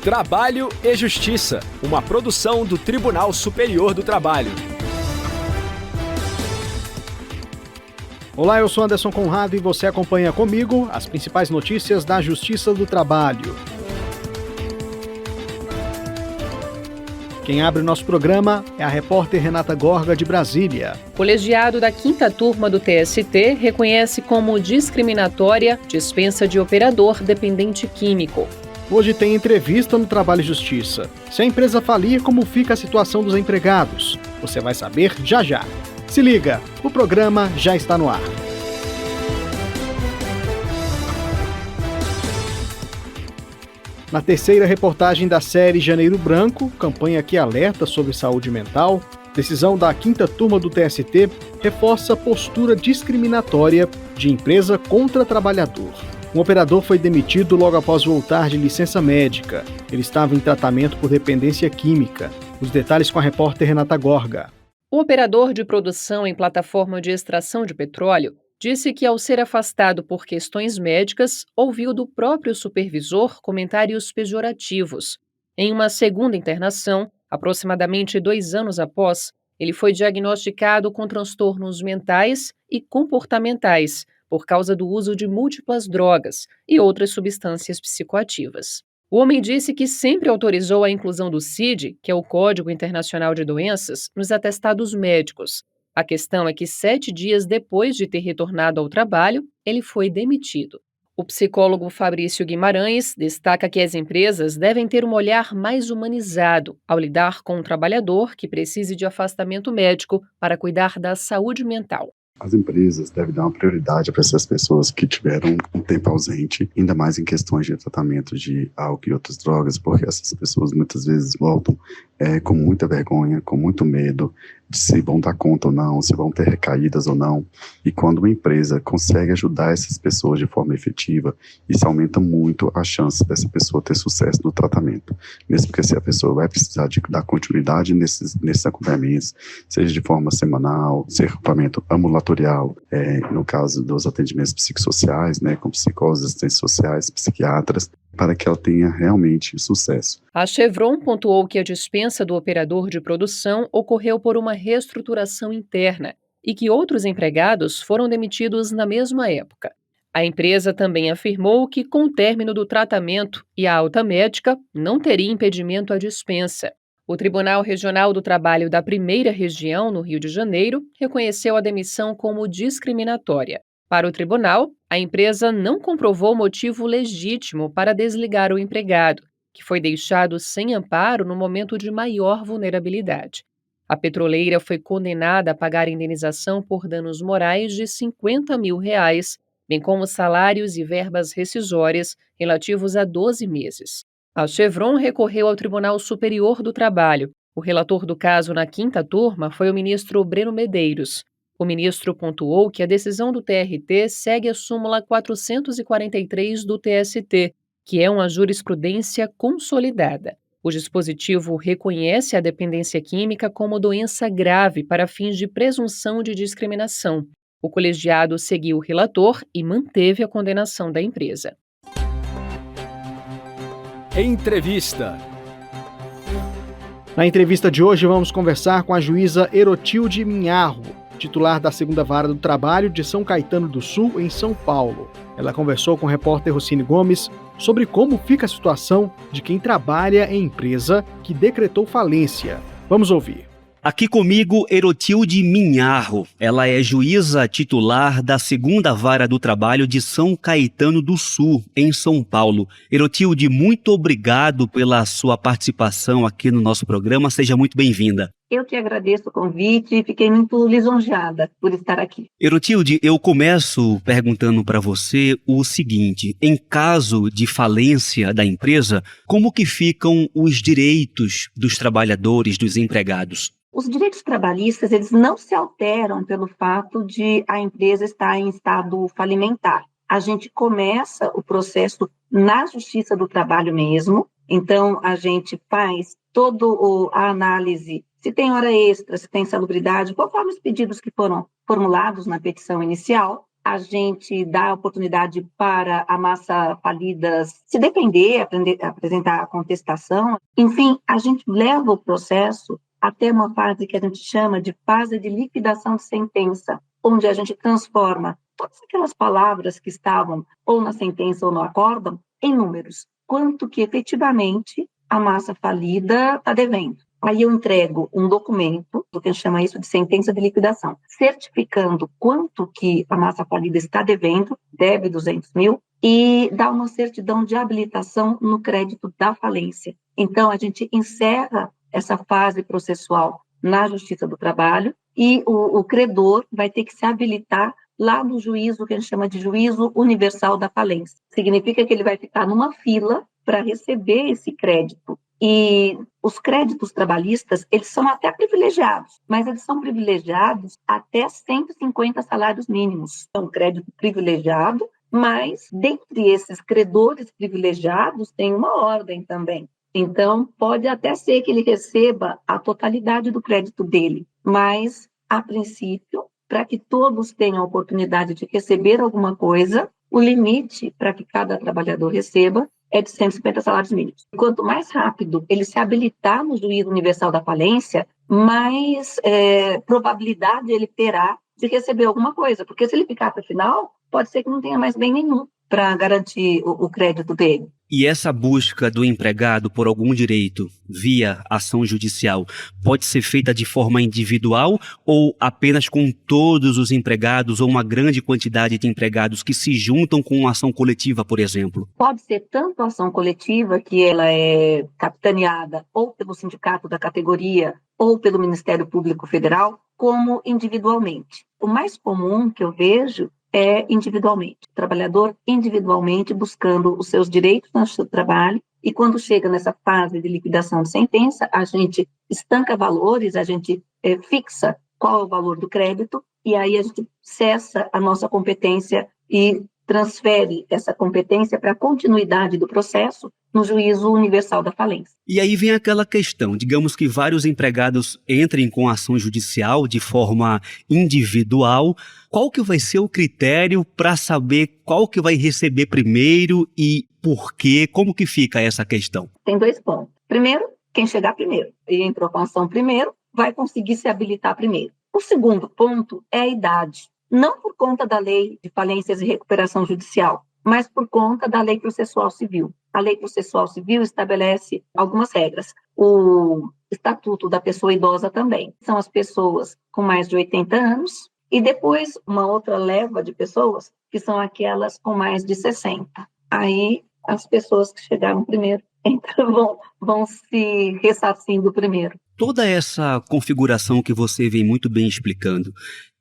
Trabalho e Justiça, uma produção do Tribunal Superior do Trabalho. Olá, eu sou Anderson Conrado e você acompanha comigo as principais notícias da Justiça do Trabalho. Quem abre o nosso programa é a repórter Renata Gorga, de Brasília. Colegiado da 5ª turma do TST reconhece como discriminatória dispensa de operador dependente químico. Hoje tem entrevista no Trabalho e Justiça. Se a empresa falir, como fica a situação dos empregados? Você vai saber já já. Se liga, o programa já está no ar. Na terceira reportagem da série Janeiro Branco, campanha que alerta sobre saúde mental, decisão da 5ª turma do TST reforça a postura discriminatória de empresa contra trabalhador. Um operador foi demitido logo após voltar de licença médica. Ele estava em tratamento por dependência química. Os detalhes com a repórter Renata Gorga. O operador de produção em plataforma de extração de petróleo disse que, ao ser afastado por questões médicas, ouviu do próprio supervisor comentários pejorativos. Em uma segunda internação, aproximadamente 2 anos após, ele foi diagnosticado com transtornos mentais e comportamentais, por causa do uso de múltiplas drogas e outras substâncias psicoativas. O homem disse que sempre autorizou a inclusão do CID, que é o Código Internacional de Doenças, nos atestados médicos. A questão é que 7 dias depois de ter retornado ao trabalho, ele foi demitido. O psicólogo Fabrício Guimarães destaca que as empresas devem ter um olhar mais humanizado ao lidar com um trabalhador que precise de afastamento médico para cuidar da saúde mental. As empresas devem dar uma prioridade para essas pessoas que tiveram um tempo ausente, ainda mais em questões de tratamento de álcool e outras drogas, porque essas pessoas muitas vezes voltam com muita vergonha, com muito medo de se vão dar conta ou não, se vão ter recaídas ou não. E quando uma empresa consegue ajudar essas pessoas de forma efetiva, isso aumenta muito a chance dessa pessoa ter sucesso no tratamento. Mesmo porque se a pessoa vai precisar de dar continuidade nesses acompanhamentos, seja de forma semanal, seja acompanhamento ambulatorial, no caso dos atendimentos psicossociais, com psicólogos, assistentes sociais, psiquiatras, para que ela tenha realmente sucesso. A Chevron pontuou que a dispensa do operador de produção ocorreu por uma reestruturação interna e que outros empregados foram demitidos na mesma época. A empresa também afirmou que, com o término do tratamento e a alta médica, não teria impedimento à dispensa. O Tribunal Regional do Trabalho da 1ª Região, no Rio de Janeiro, reconheceu a demissão como discriminatória. Para o tribunal, a empresa não comprovou motivo legítimo para desligar o empregado, que foi deixado sem amparo no momento de maior vulnerabilidade. A petroleira foi condenada a pagar indenização por danos morais de R$50 mil, bem como salários e verbas rescisórias relativos a 12 meses. A Chevron recorreu ao Tribunal Superior do Trabalho. O relator do caso na 5ª turma foi o ministro Breno Medeiros. O ministro pontuou que a decisão do TRT segue a súmula 443 do TST, que é uma jurisprudência consolidada. O dispositivo reconhece a dependência química como doença grave para fins de presunção de discriminação. O colegiado seguiu o relator e manteve a condenação da empresa. Entrevista. Na entrevista de hoje, vamos conversar com a juíza Erotilde Minharro, titular da 2ª Vara do Trabalho de São Caetano do Sul, em São Paulo. Ela conversou com o repórter Rossini Gomes sobre como fica a situação de quem trabalha em empresa que decretou falência. Vamos ouvir. Aqui comigo, Erotilde Minharro. Ela é juíza titular da 2ª Vara do Trabalho de São Caetano do Sul, em São Paulo. Erotilde, muito obrigado pela sua participação aqui no nosso programa. Seja muito bem-vinda. Eu que agradeço o convite e fiquei muito lisonjeada por estar aqui. Erotilde, eu começo perguntando para você o seguinte: em caso de falência da empresa, como que ficam os direitos dos trabalhadores, dos empregados? Os direitos trabalhistas, eles não se alteram pelo fato de a empresa estar em estado falimentar. A gente começa o processo na Justiça do Trabalho mesmo, então a gente faz toda a análise, se tem hora extra, se tem salubridade, conforme os pedidos que foram formulados na petição inicial, a gente dá oportunidade para a massa falida se defender, apresentar a contestação. Enfim, a gente leva o processo até uma fase que a gente chama de fase de liquidação de sentença, onde a gente transforma todas aquelas palavras que estavam ou na sentença ou no acórdão em números. Quanto que efetivamente a massa falida está devendo. Aí eu entrego um documento, que a gente chama isso de sentença de liquidação, certificando quanto que a massa falida está devendo, deve 200 mil, e dá uma certidão de habilitação no crédito da falência. Então, a gente encerra essa fase processual na Justiça do Trabalho e o credor vai ter que se habilitar lá no juízo que a gente chama de juízo universal da falência. Significa que ele vai ficar numa fila para receber esse crédito. E os créditos trabalhistas, eles são até privilegiados, mas eles são privilegiados até 150 salários mínimos. É um crédito privilegiado, mas dentre esses credores privilegiados tem uma ordem também. Então, pode até ser que ele receba a totalidade do crédito dele, mas, a princípio, para que todos tenham a oportunidade de receber alguma coisa, o limite para que cada trabalhador receba é de 150 salários mínimos. Quanto mais rápido ele se habilitar no juízo universal da falência, mais probabilidade ele terá de receber alguma coisa, porque se ele ficar para o final, pode ser que não tenha mais bem nenhum para garantir o crédito dele. E essa busca do empregado por algum direito via ação judicial pode ser feita de forma individual ou apenas com todos os empregados ou uma grande quantidade de empregados que se juntam com uma ação coletiva, por exemplo? Pode ser tanto a ação coletiva, que ela é capitaneada ou pelo sindicato da categoria ou pelo Ministério Público Federal, como individualmente. O mais comum que eu vejo é individualmente, o trabalhador individualmente buscando os seus direitos no seu trabalho, e quando chega nessa fase de liquidação de sentença, a gente estanca valores, a gente fixa qual é o valor do crédito, e aí a gente cessa a nossa competência e transfere essa competência para a continuidade do processo no juízo universal da falência. E aí vem aquela questão, digamos que vários empregados entrem com ação judicial de forma individual, qual que vai ser o critério para saber qual que vai receber primeiro e por quê? Como que fica essa questão? Tem 2 pontos. Primeiro, quem chegar primeiro e entrou com a ação primeiro, vai conseguir se habilitar primeiro. O segundo ponto é a idade. Não por conta da lei de falências e recuperação judicial, mas por conta da lei processual civil. A lei processual civil estabelece algumas regras. O estatuto da pessoa idosa também. São as pessoas com mais de 80 anos e depois uma outra leva de pessoas que são aquelas com mais de 60. Aí as pessoas que chegaram primeiro vão se ressarcindo primeiro. Toda essa configuração que você vem muito bem explicando,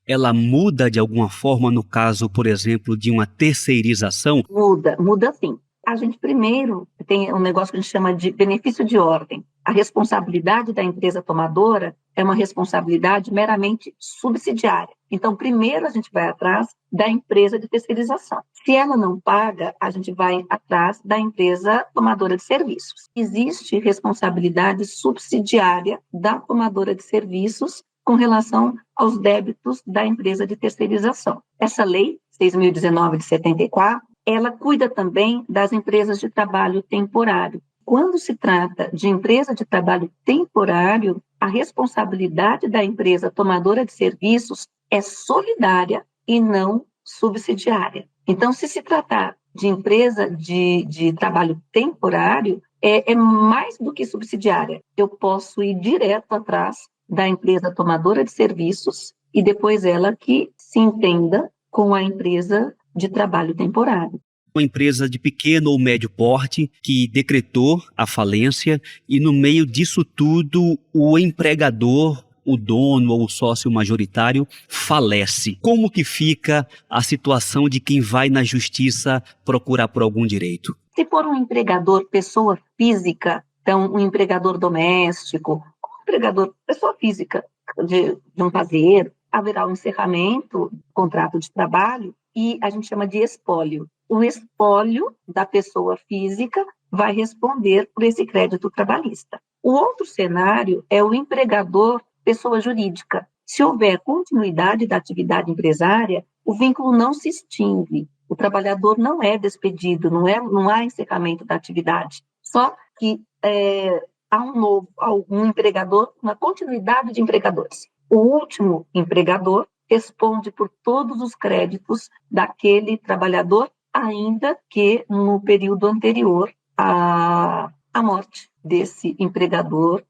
ela muda de alguma forma no caso, por exemplo, de uma terceirização? Muda sim. A gente primeiro tem um negócio que a gente chama de benefício de ordem. A responsabilidade da empresa tomadora é uma responsabilidade meramente subsidiária. Então, primeiro a gente vai atrás da empresa de terceirização. Se ela não paga, a gente vai atrás da empresa tomadora de serviços. Existe responsabilidade subsidiária da tomadora de serviços com relação aos débitos da empresa de terceirização. Essa lei, 6.019 de 74, ela cuida também das empresas de trabalho temporário. Quando se trata de empresa de trabalho temporário, a responsabilidade da empresa tomadora de serviços é solidária e não subsidiária. Então, se tratar de empresa de trabalho temporário, é mais do que subsidiária. Eu posso ir direto atrás da empresa tomadora de serviços e depois ela que se entenda com a empresa de trabalho temporário. Uma empresa de pequeno ou médio porte que decretou a falência e no meio disso tudo o empregador, o dono ou o sócio majoritário falece. Como que fica a situação de quem vai na justiça procurar por algum direito? Se for um empregador pessoa física, então um empregador doméstico, um empregador pessoa física de um caseiro, haverá um encerramento do contrato de trabalho e a gente chama de espólio. O espólio da pessoa física vai responder por esse crédito trabalhista. O outro cenário é o empregador pessoa jurídica. Se houver continuidade da atividade empresária, o vínculo não se extingue, o trabalhador não é despedido, não há encerramento da atividade, só que há um empregador, uma continuidade de empregadores. O último empregador responde por todos os créditos daquele trabalhador, ainda que no período anterior à morte desse empregador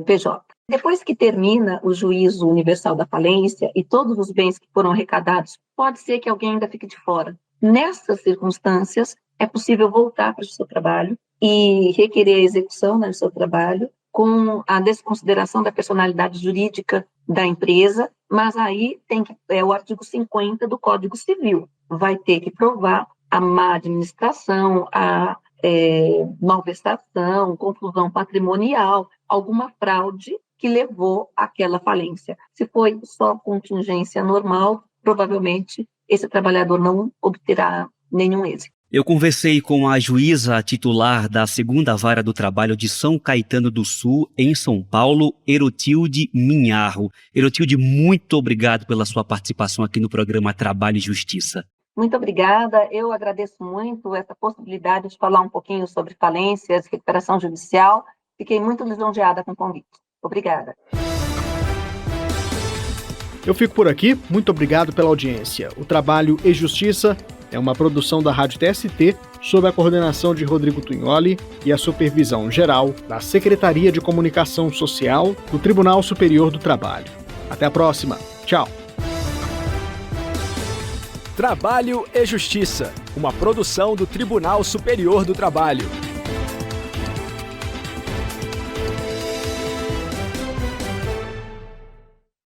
PJ. Depois que termina o juízo universal da falência e todos os bens que foram arrecadados, pode ser que alguém ainda fique de fora. Nessas circunstâncias, é possível voltar para o seu trabalho e requerer a execução do seu trabalho com a desconsideração da personalidade jurídica da empresa, mas aí é o artigo 50 do Código Civil. Vai ter que provar a má administração, a malversação, confusão patrimonial, alguma fraude que levou àquela falência. Se foi só contingência normal, provavelmente esse trabalhador não obterá nenhum êxito. Eu conversei com a juíza titular da 2ª Vara do Trabalho de São Caetano do Sul, em São Paulo, Erotilde Minharro. Erotilde, muito obrigado pela sua participação aqui no programa Trabalho e Justiça. Muito obrigada. Eu agradeço muito essa possibilidade de falar um pouquinho sobre falências, recuperação judicial. Fiquei muito lisonjeada com o convite. Obrigada. Eu fico por aqui. Muito obrigado pela audiência. O Trabalho e Justiça é uma produção da Rádio TST, sob a coordenação de Rodrigo Tunholi e a supervisão geral da Secretaria de Comunicação Social do Tribunal Superior do Trabalho. Até a próxima. Tchau. Trabalho e Justiça, uma produção do Tribunal Superior do Trabalho.